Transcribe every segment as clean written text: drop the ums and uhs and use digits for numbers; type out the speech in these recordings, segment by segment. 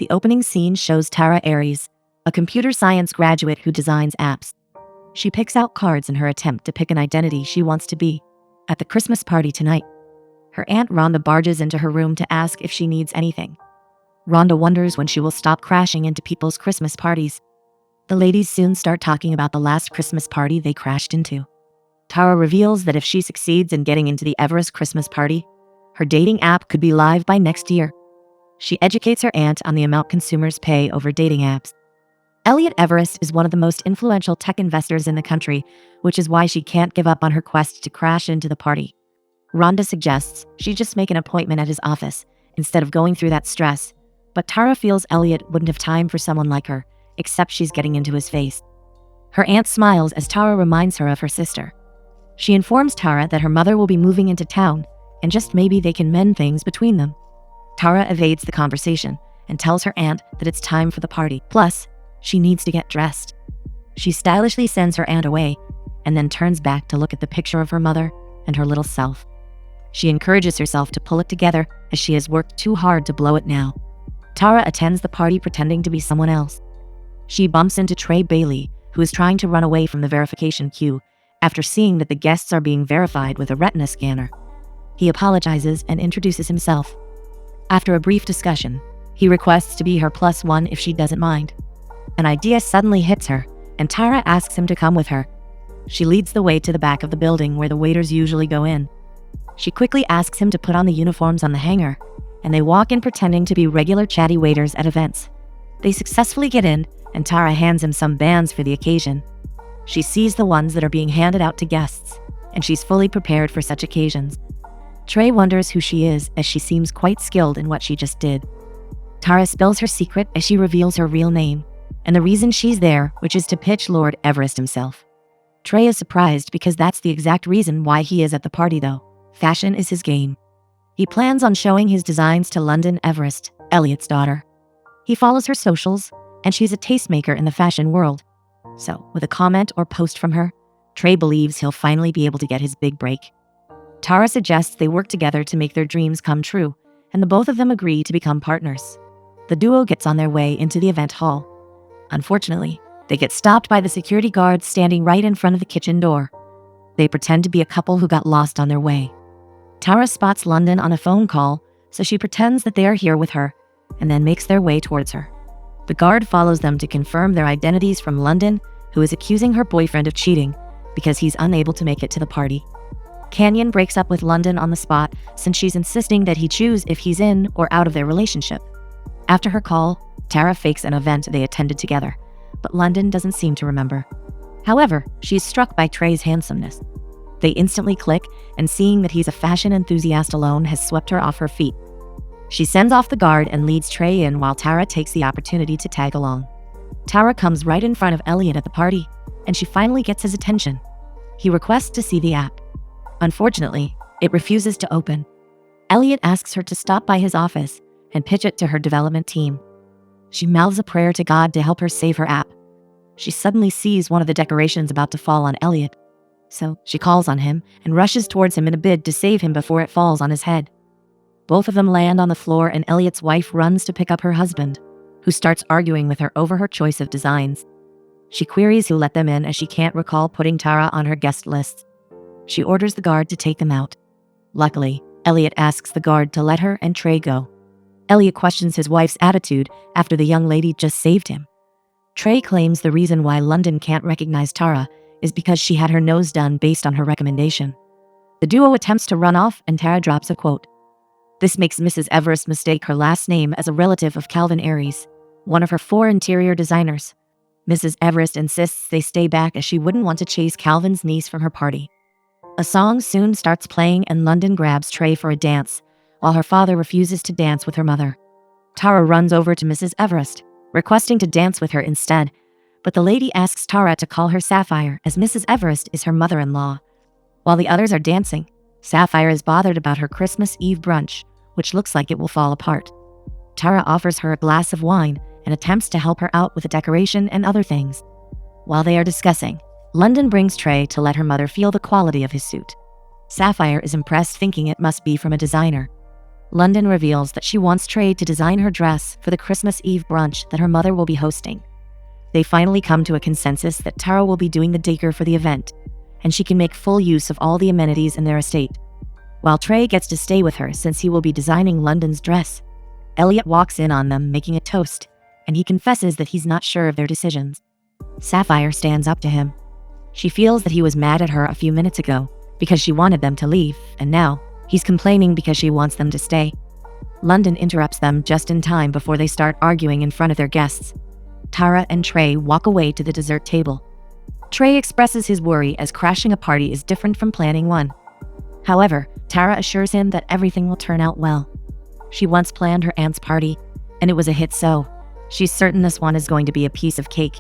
The opening scene shows Tara Aries, a computer science graduate who designs apps. She picks out cards in her attempt to pick an identity she wants to be. At the Christmas party tonight, her Aunt Rhonda barges into her room to ask if she needs anything. Rhonda wonders when she will stop crashing into people's Christmas parties. The ladies soon start talking about the last Christmas party they crashed into. Tara reveals that if she succeeds in getting into the Everest Christmas party, her dating app could be live by next year. She educates her aunt on the amount consumers pay over dating apps. Elliot Everest is one of the most influential tech investors in the country, which is why she can't give up on her quest to crash into the party. Rhonda suggests she just make an appointment at his office instead of going through that stress, but Tara feels Elliot wouldn't have time for someone like her, except she's getting into his face. Her aunt smiles as Tara reminds her of her sister. She informs Tara that her mother will be moving into town, and just maybe they can mend things between them. Tara evades the conversation and tells her aunt that it's time for the party. Plus, she needs to get dressed. She stylishly sends her aunt away and then turns back to look at the picture of her mother and her little self. She encourages herself to pull it together as she has worked too hard to blow it now. Tara attends the party pretending to be someone else. She bumps into Trey Bailey, who is trying to run away from the verification queue after seeing that the guests are being verified with a retina scanner. He apologizes and introduces himself. After a brief discussion, he requests to be her +1 if she doesn't mind. An idea suddenly hits her, and Tara asks him to come with her. She leads the way to the back of the building where the waiters usually go in. She quickly asks him to put on the uniforms on the hanger, and they walk in pretending to be regular chatty waiters at events. They successfully get in, and Tara hands him some bands for the occasion. She sees the ones that are being handed out to guests, and she's fully prepared for such occasions. Trey wonders who she is as she seems quite skilled in what she just did. Tara spills her secret as she reveals her real name, and the reason she's there, which is to pitch Lord Everest himself. Trey is surprised because that's the exact reason why he is at the party though. Fashion is his game. He plans on showing his designs to London Everest, Elliot's daughter. He follows her socials, and she's a tastemaker in the fashion world. So, with a comment or post from her, Trey believes he'll finally be able to get his big break. Tara suggests they work together to make their dreams come true, and the both of them agree to become partners. The duo gets on their way into the event hall. Unfortunately, they get stopped by the security guards standing right in front of the kitchen door. They pretend to be a couple who got lost on their way. Tara spots London on a phone call, so she pretends that they are here with her, and then makes their way towards her. The guard follows them to confirm their identities from London, who is accusing her boyfriend of cheating because he's unable to make it to the party. Canyon breaks up with London on the spot since she's insisting that he choose if he's in or out of their relationship. After her call, Tara fakes an event they attended together, but London doesn't seem to remember. However, she's struck by Trey's handsomeness. They instantly click, and seeing that he's a fashion enthusiast alone has swept her off her feet. She sends off the guard and leads Trey in while Tara takes the opportunity to tag along. Tara comes right in front of Elliot at the party, and she finally gets his attention. He requests to see the app. Unfortunately, it refuses to open. Elliot asks her to stop by his office and pitch it to her development team. She mouths a prayer to God to help her save her app. She suddenly sees one of the decorations about to fall on Elliot. So she calls on him and rushes towards him in a bid to save him before it falls on his head. Both of them land on the floor, and Elliot's wife runs to pick up her husband, who starts arguing with her over her choice of designs. She queries who let them in as she can't recall putting Tara on her guest list. She orders the guard to take them out. Luckily, Elliot asks the guard to let her and Trey go. Elliot questions his wife's attitude after the young lady just saved him. Trey claims the reason why London can't recognize Tara is because she had her nose done based on her recommendation. The duo attempts to run off, and Tara drops a quote. This makes Mrs. Everest mistake her last name as a relative of Calvin Aries, one of her 4 interior designers. Mrs. Everest insists they stay back as she wouldn't want to chase Calvin's niece from her party. A song soon starts playing, and London grabs Trey for a dance, while her father refuses to dance with her mother. Tara runs over to Mrs. Everest, requesting to dance with her instead, but the lady asks Tara to call her Sapphire as Mrs. Everest is her mother-in-law. While the others are dancing, Sapphire is bothered about her Christmas Eve brunch, which looks like it will fall apart. Tara offers her a glass of wine and attempts to help her out with the decoration and other things. While they are discussing, London brings Trey to let her mother feel the quality of his suit. Sapphire is impressed, thinking it must be from a designer. London reveals that she wants Trey to design her dress for the Christmas Eve brunch that her mother will be hosting. They finally come to a consensus that Tara will be doing the decor for the event, and she can make full use of all the amenities in their estate, while Trey gets to stay with her since he will be designing London's dress. Elliot walks in on them making a toast, and he confesses that he's not sure of their decisions. Sapphire stands up to him. She feels that he was mad at her a few minutes ago because she wanted them to leave, and now he's complaining because she wants them to stay. London interrupts them just in time before they start arguing in front of their guests. Tara and Trey walk away to the dessert table. Trey expresses his worry as crashing a party is different from planning one. However, Tara assures him that everything will turn out well. She once planned her aunt's party, and it was a hit, so she's certain this one is going to be a piece of cake.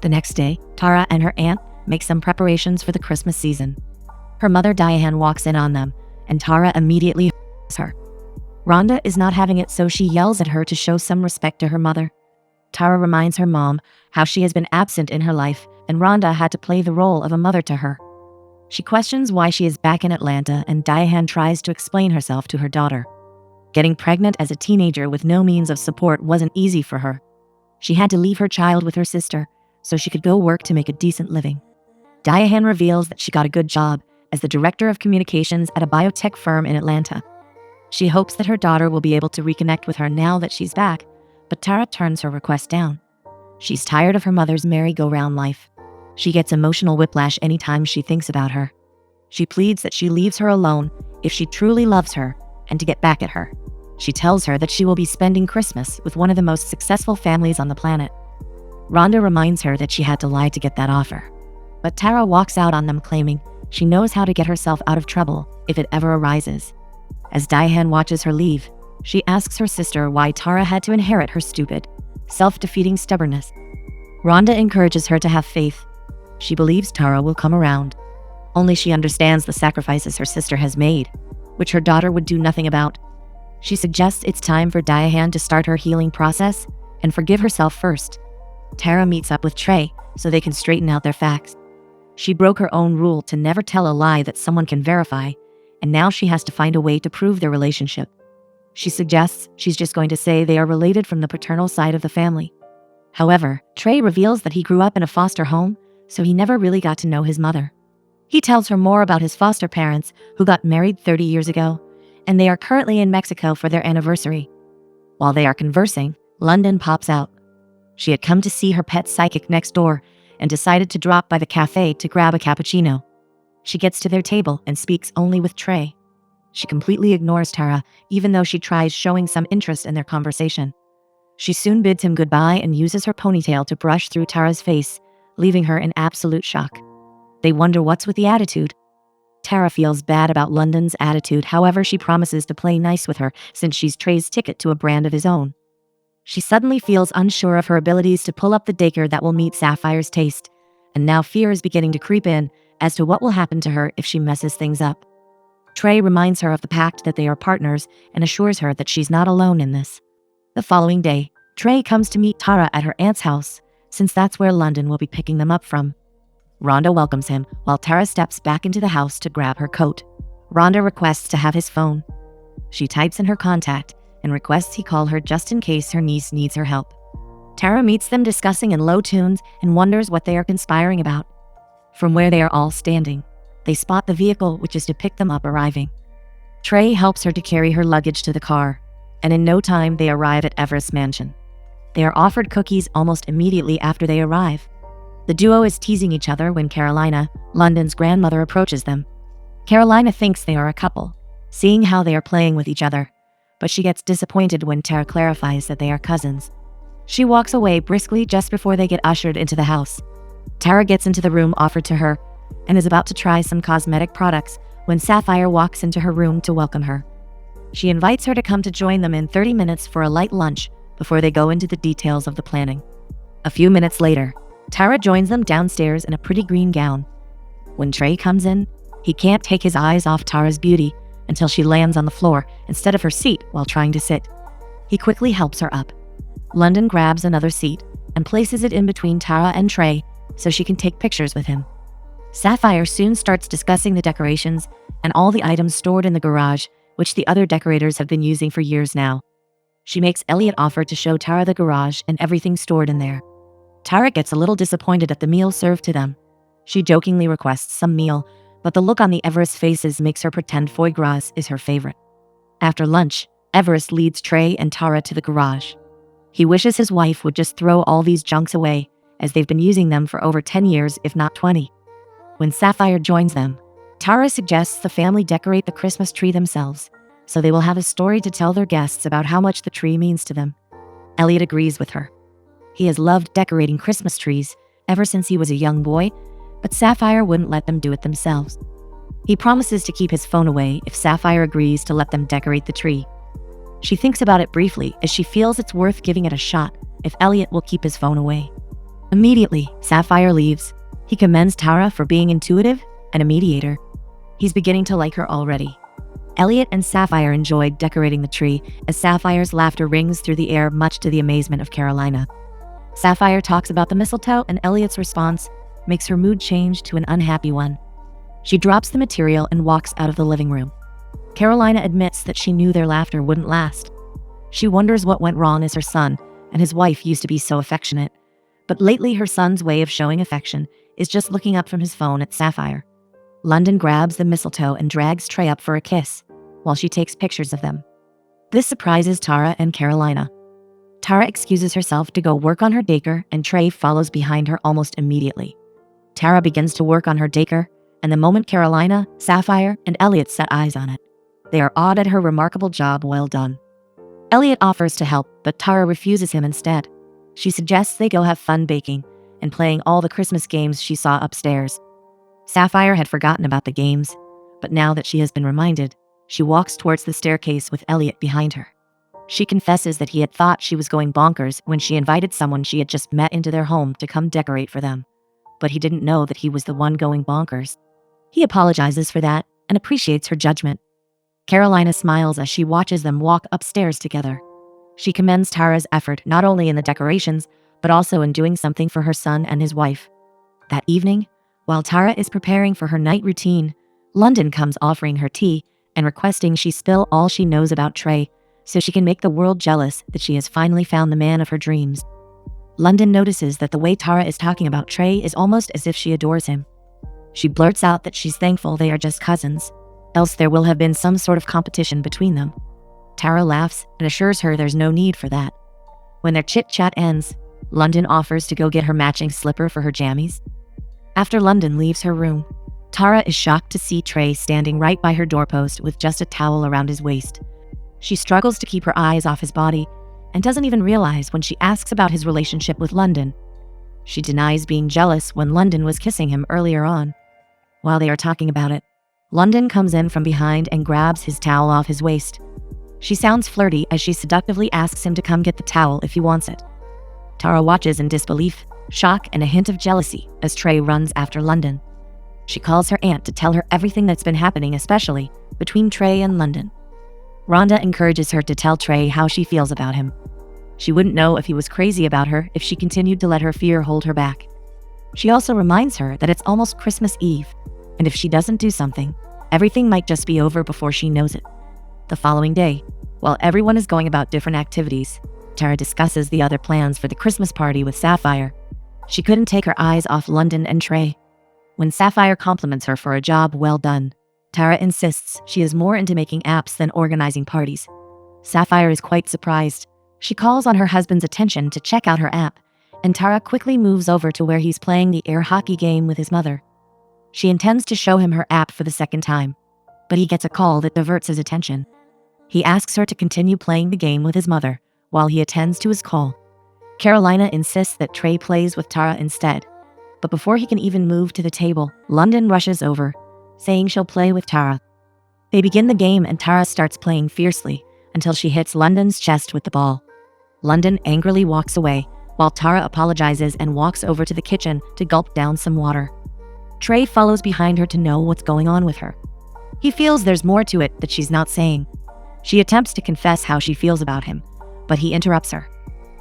The next day, Tara and her aunt make some preparations for the Christmas season. Her mother Diane walks in on them, and Tara immediately her. Rhonda is not having it, so she yells at her to show some respect to her mother. Tara reminds her mom how she has been absent in her life, and Rhonda had to play the role of a mother to her. She questions why she is back in Atlanta, and Diane tries to explain herself to her daughter. Getting pregnant as a teenager with no means of support wasn't easy for her. She had to leave her child with her sister so she could go work to make a decent living. Diane reveals that she got a good job as the director of communications at a biotech firm in Atlanta. She hopes that her daughter will be able to reconnect with her now that she's back, but Tara turns her request down. She's tired of her mother's merry-go-round life. She gets emotional whiplash anytime she thinks about her. She pleads that she leaves her alone if she truly loves her and to get back at her. She tells her that she will be spending Christmas with one of the most successful families on the planet. Rhonda reminds her that she had to lie to get that offer. But Tara walks out on them, claiming she knows how to get herself out of trouble if it ever arises. As Diane watches her leave, she asks her sister why Tara had to inherit her stupid, self-defeating stubbornness. Rhonda encourages her to have faith. She believes Tara will come around. Only she understands the sacrifices her sister has made, which her daughter would do nothing about. She suggests it's time for Diane to start her healing process and forgive herself first. Tara meets up with Trey so they can straighten out their facts. She broke her own rule to never tell a lie that someone can verify, and now she has to find a way to prove their relationship. She suggests she's just going to say they are related from the paternal side of the family. However, Trey reveals that he grew up in a foster home, so he never really got to know his mother. He tells her more about his foster parents, who got married 30 years ago, and they are currently in Mexico for their anniversary. While they are conversing, London pops out. She had come to see her pet psychic next door and decided to drop by the cafe to grab a cappuccino. She gets to their table and speaks only with Trey. She completely ignores Tara, even though she tries showing some interest in their conversation. She soon bids him goodbye and uses her ponytail to brush through Tara's face, leaving her in absolute shock. They wonder what's with the attitude. Tara feels bad about London's attitude, however she promises to play nice with her since she's Trey's ticket to a brand of his own. She suddenly feels unsure of her abilities to pull up the decor that will meet Sapphire's taste, and now fear is beginning to creep in as to what will happen to her if she messes things up. Trey reminds her of the pact that they are partners and assures her that she's not alone in this. The following day, Trey comes to meet Tara at her aunt's house, since that's where London will be picking them up from. Rhonda welcomes him while Tara steps back into the house to grab her coat. Rhonda requests to have his phone. She types in her contact and requests he call her just in case her niece needs her help. Tara meets them discussing in low tones and wonders what they are conspiring about. From where they are all standing, they spot the vehicle which is to pick them up arriving. Trey helps her to carry her luggage to the car, and in no time they arrive at Everest's mansion. They are offered cookies almost immediately after they arrive. The duo is teasing each other when Carolina, London's grandmother, approaches them. Carolina thinks they are a couple, seeing how they are playing with each other, but she gets disappointed when Tara clarifies that they are cousins. She walks away briskly just before they get ushered into the house. Tara gets into the room offered to her and is about to try some cosmetic products when Sapphire walks into her room to welcome her. She invites her to come to join them in 30 minutes for a light lunch before they go into the details of the planning. A few minutes later, Tara joins them downstairs in a pretty green gown. When Trey comes in, he can't take his eyes off Tara's beauty until she lands on the floor instead of her seat while trying to sit. He quickly helps her up. London grabs another seat and places it in between Tara and Trey so she can take pictures with him. Sapphire soon starts discussing the decorations and all the items stored in the garage which the other decorators have been using for years now. She makes Elliot offer to show Tara the garage and everything stored in there. Tara gets a little disappointed at the meal served to them. She jokingly requests some meal, but the look on the Everest faces makes her pretend foie gras is her favorite. After lunch, Everest leads Trey and Tara to the garage. He wishes his wife would just throw all these junks away, as they've been using them for over 10 years, if not 20. When Sapphire joins them, Tara suggests the family decorate the Christmas tree themselves, so they will have a story to tell their guests about how much the tree means to them. Elliot agrees with her. He has loved decorating Christmas trees ever since he was a young boy, but Sapphire wouldn't let them do it themselves. He promises to keep his phone away if Sapphire agrees to let them decorate the tree. She thinks about it briefly as she feels it's worth giving it a shot if Elliot will keep his phone away. Immediately, Sapphire leaves. He commends Tara for being intuitive and a mediator. He's beginning to like her already. Elliot and Sapphire enjoyed decorating the tree as Sapphire's laughter rings through the air, much to the amazement of Carolina. Sapphire talks about the mistletoe, and Elliot's response makes her mood change to an unhappy one. She drops the material and walks out of the living room. Carolina admits that she knew their laughter wouldn't last. She wonders what went wrong as her son and his wife used to be so affectionate. But lately her son's way of showing affection is just looking up from his phone at Sapphire. London grabs the mistletoe and drags Trey up for a kiss, while she takes pictures of them. This surprises Tara and Carolina. Tara excuses herself to go work on her daycare, and Trey follows behind her almost immediately. Tara begins to work on her daycare, and the moment Carolina, Sapphire, and Elliot set eyes on it, they are awed at her remarkable job well done. Elliot offers to help, but Tara refuses him instead. She suggests they go have fun baking and playing all the Christmas games she saw upstairs. Sapphire had forgotten about the games, but now that she has been reminded, she walks towards the staircase with Elliot behind her. She confesses that he had thought she was going bonkers when she invited someone she had just met into their home to come decorate for them, but he didn't know that he was the one going bonkers. He apologizes for that and appreciates her judgment. Carolina smiles as she watches them walk upstairs together. She commends Tara's effort not only in the decorations, but also in doing something for her son and his wife. That evening, while Tara is preparing for her night routine, London comes offering her tea and requesting she spill all she knows about Trey so she can make the world jealous that she has finally found the man of her dreams. London notices that the way Tara is talking about Trey is almost as if she adores him. She blurts out that she's thankful they are just cousins, else there will have been some sort of competition between them. Tara laughs and assures her there's no need for that. When their chit-chat ends, London offers to go get her matching slipper for her jammies. After London leaves her room, Tara is shocked to see Trey standing right by her doorpost with just a towel around his waist. She struggles to keep her eyes off his body and doesn't even realize when she asks about his relationship with London. She denies being jealous when London was kissing him earlier on. While they are talking about it, London comes in from behind and grabs his towel off his waist. She sounds flirty as she seductively asks him to come get the towel if he wants it. Tara watches in disbelief, shock, and a hint of jealousy as Trey runs after London. She calls her aunt to tell her everything that's been happening, especially between Trey and London. Rhonda encourages her to tell Trey how she feels about him. She wouldn't know if he was crazy about her if she continued to let her fear hold her back. She also reminds her that it's almost Christmas Eve, and if she doesn't do something, everything might just be over before she knows it. The following day, while everyone is going about different activities, Tara discusses the other plans for the Christmas party with Sapphire. She couldn't take her eyes off London and Trey. When Sapphire compliments her for a job well done, Tara insists she is more into making apps than organizing parties. Sapphire is quite surprised. She calls on her husband's attention to check out her app, and Tara quickly moves over to where he's playing the air hockey game with his mother. She intends to show him her app for the second time, but he gets a call that diverts his attention. He asks her to continue playing the game with his mother while he attends to his call. Carolina insists that Trey plays with Tara instead, but before he can even move to the table, London rushes over, saying she'll play with Tara. They begin the game and Tara starts playing fiercely until she hits London's chest with the ball. London angrily walks away, while Tara apologizes and walks over to the kitchen to gulp down some water. Trey follows behind her to know what's going on with her. He feels there's more to it that she's not saying. She attempts to confess how she feels about him, but he interrupts her.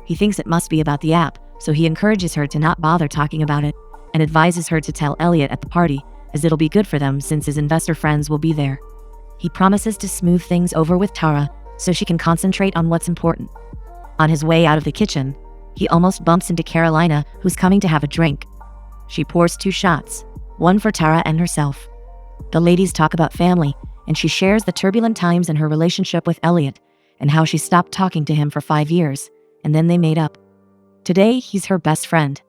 He thinks it must be about the app, so he encourages her to not bother talking about it and advises her to tell Elliot at the party, as it'll be good for them since his investor friends will be there. He promises to smooth things over with Tara so she can concentrate on what's important. On his way out of the kitchen, he almost bumps into Carolina, who's coming to have a drink. She pours 2 shots, one for Tara and herself. The ladies talk about family, and she shares the turbulent times in her relationship with Elliot and how she stopped talking to him for 5 years, and then they made up. Today, he's her best friend.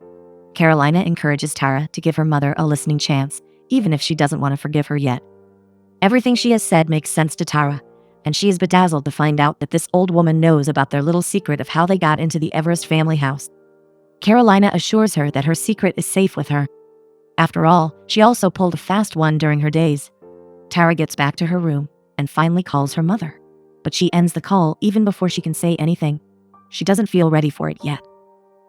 Carolina encourages Tara to give her mother a listening chance, even if she doesn't want to forgive her yet. Everything she has said makes sense to Tara, and she is bedazzled to find out that this old woman knows about their little secret of how they got into the Everest family house. Carolina assures her that her secret is safe with her. After all, she also pulled a fast one during her days. Tara gets back to her room and finally calls her mother, but she ends the call even before she can say anything. She doesn't feel ready for it yet.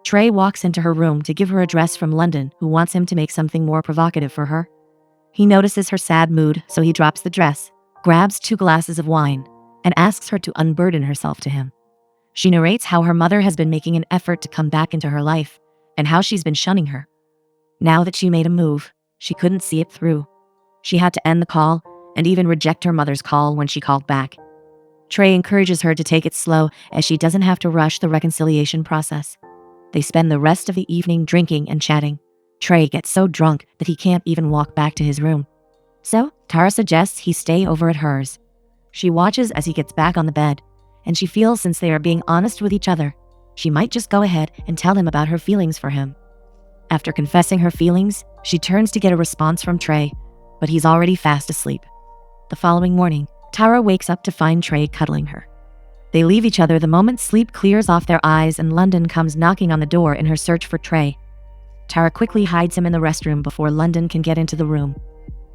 Trey walks into her room to give her a dress from London, who wants him to make something more provocative for her. He notices her sad mood, so he drops the dress, grabs 2 glasses of wine, and asks her to unburden herself to him. She narrates how her mother has been making an effort to come back into her life, and how she's been shunning her. Now that she made a move, she couldn't see it through. She had to end the call, and even reject her mother's call when she called back. Trey encourages her to take it slow, as she doesn't have to rush the reconciliation process. They spend the rest of the evening drinking and chatting. Trey gets so drunk that he can't even walk back to his room. So, Tara suggests he stay over at hers. She watches as he gets back on the bed, and she feels since they are being honest with each other, she might just go ahead and tell him about her feelings for him. After confessing her feelings, she turns to get a response from Trey, but he's already fast asleep. The following morning, Tara wakes up to find Trey cuddling her. They leave each other the moment sleep clears off their eyes and London comes knocking on the door in her search for Trey. Tara quickly hides him in the restroom before London can get into the room.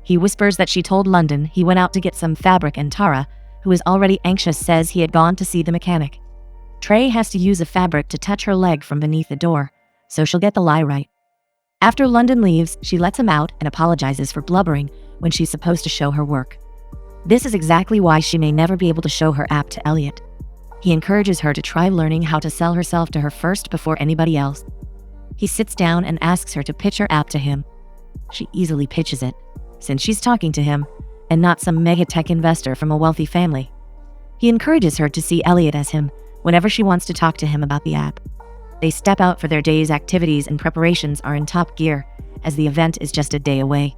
He whispers that she told London he went out to get some fabric, and Tara, who is already anxious, says he had gone to see the mechanic. Trey has to use a fabric to touch her leg from beneath the door, so she'll get the lie right. After London leaves, she lets him out and apologizes for blubbering when she's supposed to show her work. This is exactly why she may never be able to show her app to Elliot. He encourages her to try learning how to sell herself to her first before anybody else. He sits down and asks her to pitch her app to him. She easily pitches it, since she's talking to him, and not some mega-tech investor from a wealthy family. He encourages her to see Elliot as him whenever she wants to talk to him about the app. They step out for their day's activities and preparations are in top gear, as the event is just a day away.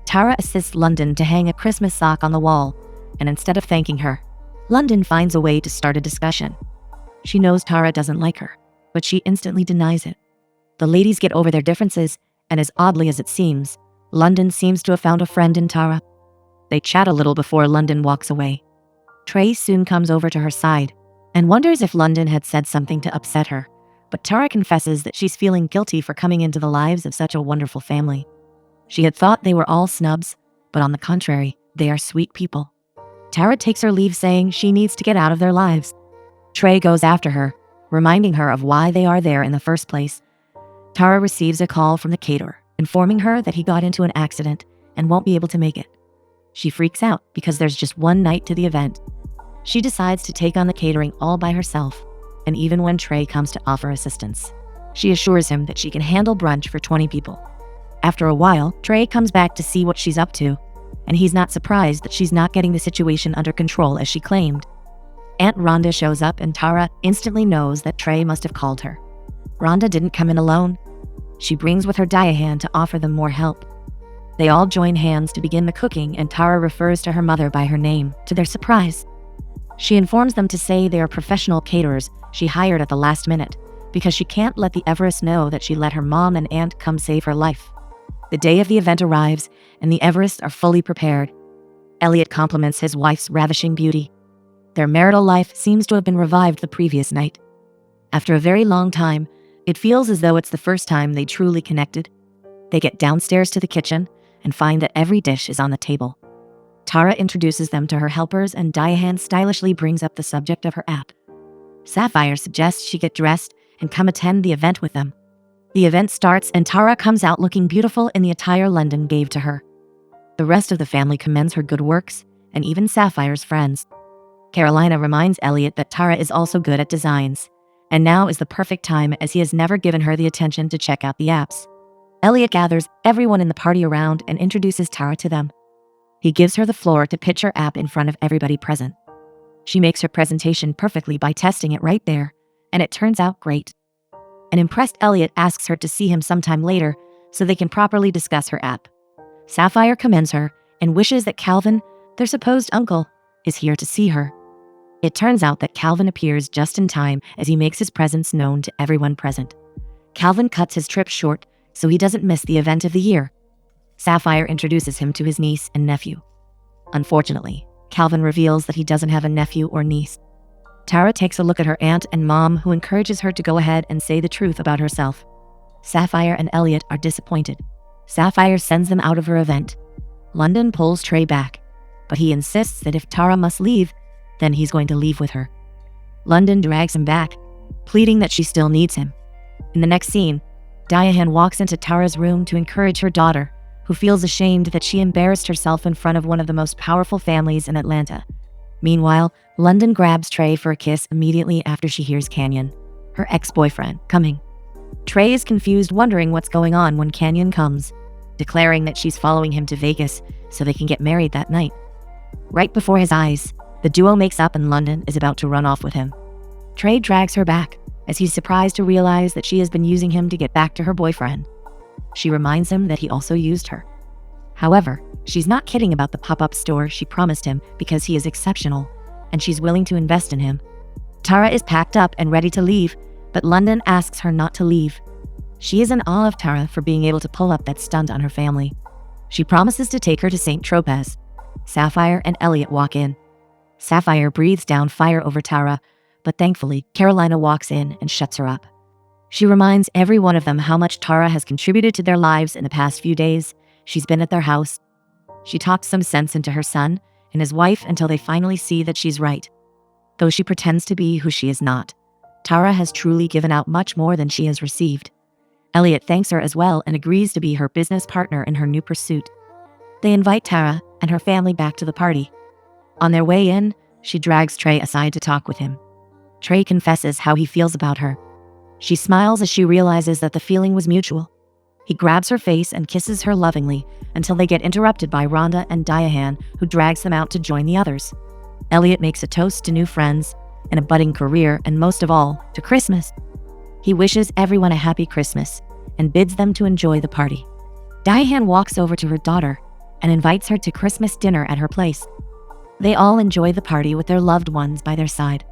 Tara assists London to hang a Christmas sock on the wall, and instead of thanking her, London finds a way to start a discussion. She knows Tara doesn't like her, but she instantly denies it. The ladies get over their differences, and as oddly as it seems, London seems to have found a friend in Tara. They chat a little before London walks away. Trey soon comes over to her side and wonders if London had said something to upset her, but Tara confesses that she's feeling guilty for coming into the lives of such a wonderful family. She had thought they were all snubs, but on the contrary, they are sweet people. Tara takes her leave, saying she needs to get out of their lives. Trey goes after her, reminding her of why they are there in the first place. Tara receives a call from the caterer, informing her that he got into an accident and won't be able to make it. She freaks out because there's just one night to the event. She decides to take on the catering all by herself, and even when Trey comes to offer assistance, she assures him that she can handle brunch for 20 people. After a while, Trey comes back to see what she's up to, and he's not surprised that she's not getting the situation under control as she claimed. Aunt Rhonda shows up and Tara instantly knows that Trey must have called her. Rhonda didn't come in alone. She brings with her Diane to offer them more help. They all join hands to begin the cooking, and Tara refers to her mother by her name, to their surprise. She informs them to say they are professional caterers she hired at the last minute, because she can't let the Everest know that she let her mom and aunt come save her life. The day of the event arrives, and the Everests are fully prepared. Elliot compliments his wife's ravishing beauty. Their marital life seems to have been revived the previous night. After a very long time, it feels as though it's the first time they truly connected. They get downstairs to the kitchen and find that every dish is on the table. Tara introduces them to her helpers, and Diane stylishly brings up the subject of her app. Sapphire suggests she get dressed and come attend the event with them. The event starts, and Tara comes out looking beautiful in the attire London gave to her. The rest of the family commends her good works, and even Sapphire's friends. Carolina reminds Elliot that Tara is also good at designs, and now is the perfect time as he has never given her the attention to check out the apps. Elliot gathers everyone in the party around and introduces Tara to them. He gives her the floor to pitch her app in front of everybody present. She makes her presentation perfectly by testing it right there, and it turns out great. An impressed Elliot asks her to see him sometime later so they can properly discuss her app. Sapphire commends her and wishes that Calvin, their supposed uncle, is here to see her. It turns out that Calvin appears just in time as he makes his presence known to everyone present. Calvin cuts his trip short so he doesn't miss the event of the year. Sapphire introduces him to his niece and nephew. Unfortunately, Calvin reveals that he doesn't have a nephew or niece. Tara takes a look at her aunt and mom, who encourages her to go ahead and say the truth about herself. Sapphire and Elliot are disappointed. Sapphire sends them out of her event. London pulls Trey back, but he insists that if Tara must leave, then he's going to leave with her. London drags him back, pleading that she still needs him. In the next scene, Diane walks into Tara's room to encourage her daughter, who feels ashamed that she embarrassed herself in front of one of the most powerful families in Atlanta. Meanwhile, London grabs Trey for a kiss immediately after she hears Canyon, her ex-boyfriend, coming. Trey is confused, wondering what's going on when Canyon comes, declaring that she's following him to Vegas so they can get married that night. Right before his eyes, the duo makes up and London is about to run off with him. Trey drags her back, as he's surprised to realize that she has been using him to get back to her boyfriend. She reminds him that he also used her. However, she's not kidding about the pop-up store she promised him because he is exceptional, and she's willing to invest in him. Tara is packed up and ready to leave, but London asks her not to leave. She is in awe of Tara for being able to pull up that stunt on her family. She promises to take her to St. Tropez. Sapphire and Elliot walk in. Sapphire breathes down fire over Tara, but thankfully, Carolina walks in and shuts her up. She reminds every one of them how much Tara has contributed to their lives in the past few days. She's been at their house. She talks some sense into her son and his wife until they finally see that she's right. Though she pretends to be who she is not, Tara has truly given out much more than she has received. Elliot thanks her as well and agrees to be her business partner in her new pursuit. They invite Tara and her family back to the party. On their way in, she drags Trey aside to talk with him. Trey confesses how he feels about her. She smiles as she realizes that the feeling was mutual. He grabs her face and kisses her lovingly until they get interrupted by Rhonda and Diane, who drags them out to join the others. Elliot makes a toast to new friends and a budding career, and most of all, to Christmas. He wishes everyone a happy Christmas and bids them to enjoy the party. Diane walks over to her daughter and invites her to Christmas dinner at her place. They all enjoy the party with their loved ones by their side.